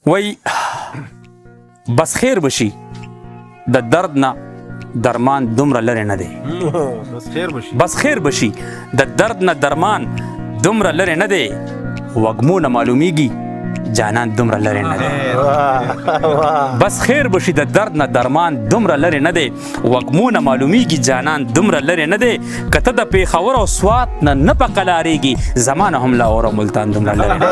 وای بس خیر بشي د درد نه درمان دومره لرې نه دی. بس خیر بشي د درد نه درمان دومره لرې نه دی. وږمو نه معلومیږي جانان دومره لرې نه دی. بس خیر بشي د درد نه درمان دومره لرې نه دی. وږمو نه معلومیږي جانان دومره لرې نه دی. که ته د پېښور او سوات نه په قلارېږي زما نه هم لاهور او ملتان دومره لرې نه دی.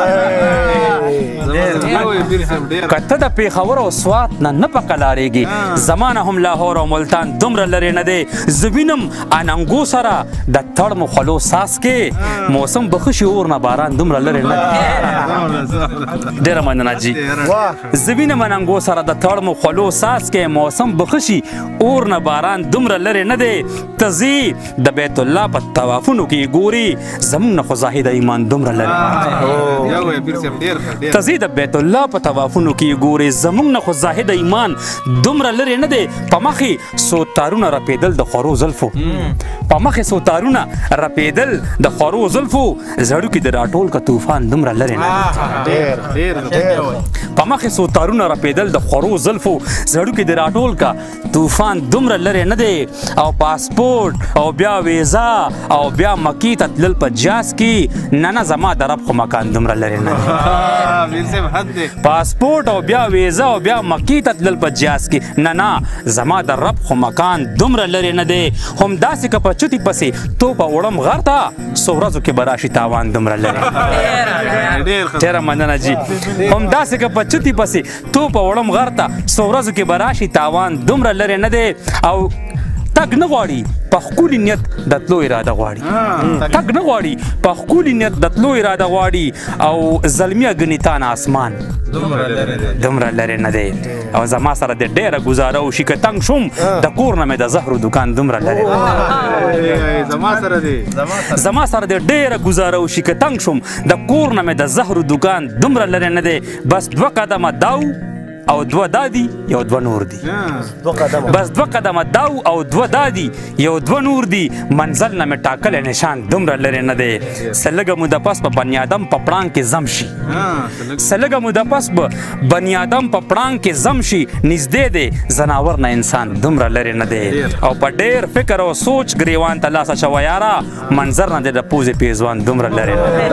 که ته د پېښور او سوات نه په قلارېږي زما نه هم لاهور او ملتان دومره لرې نه دی. زه وینم اننګو سره د تړمو خولو ساس کې موسم به ښه شي اور نه باران دومره لرې نه دی. ډېره مننه جي. زه وینم اننګو سره د تړمو خولو ساس کې موسم به ښه شي اور نه باران دومره لرې نه دی. ته ځې د بیت الله په طوافونو کې ګوري زموږ نه خو زاهد ایمان دومره لرې نه دی. ته ځې د بیت الله په طوافونو کې ګوري زموږ نه خو زاهد ایمان دومره لرې نه دی. په مخې څو تارونه رپېدل د خورو زلفو په مخې څو تارونه رپېدل د خورو زلفو زړو کې د راټول که طوفان دومره لرې نه دی. په مخې څو تارونه رپېدل د خورو زلفو زړو کې د راټول کا طوفان دومره لرې نه دی. او پاسپورټ او بیا ویزا او بیا مکې ته تلل په جاز کې نه زما د رب خو مکان دومره لرې نه دی. پاسپورټ او بیا ویزا او بیا مکې ته تلل په جاز کې نه زما د رب خو مکان دومره لرې نه دی. هم داسې که په چوتي پسې تو په وړم غر ته څو ورځو کې به راشي تاوان دومره لرې. ډېره مننه جي. هم داسې که په چوتي پسې تو په وړم غر ته څو ورځو کې به راشي تاوان دومره لرې نه دی. او تګ نه غواړي په ښکلي نیت د تلو اراده غواړي. تګ نه غواړي په ښکلي نیت د تلو اراده غواړي. او زلمیه ګني تا نه اسمان دومره لرې نه دی. او زما سره د ډېره ګزاره وشي که تنګ شوم د کور نه مې د زهرو دکان دومره لرې نه دی. زما سره د ډېره ګزاره وشي که تنګ شوم د کور نه مې د زهرو دکان دومره لرې نه دی. بس 2 قدمه داو او 2 دادي یو 2 نور دي. بس 2 قدمه داو او 2 دادي یو 2 نور دي. منزل نه مې ټاکلی نشان دومره لرې نه دی. سلګه موده پس په بني آدم په پړانګ کې زم شي. سلګه موده پس په بني آدم په پړانګ کې زم شي. نږدې دی ځناور نه انسان دومره لرې نه دی. او په ډېر فکر او سوچ ګریوان ته لاس اچوه یاره منظر نه دی د پوزې پیزوان دومره لرې نه دی.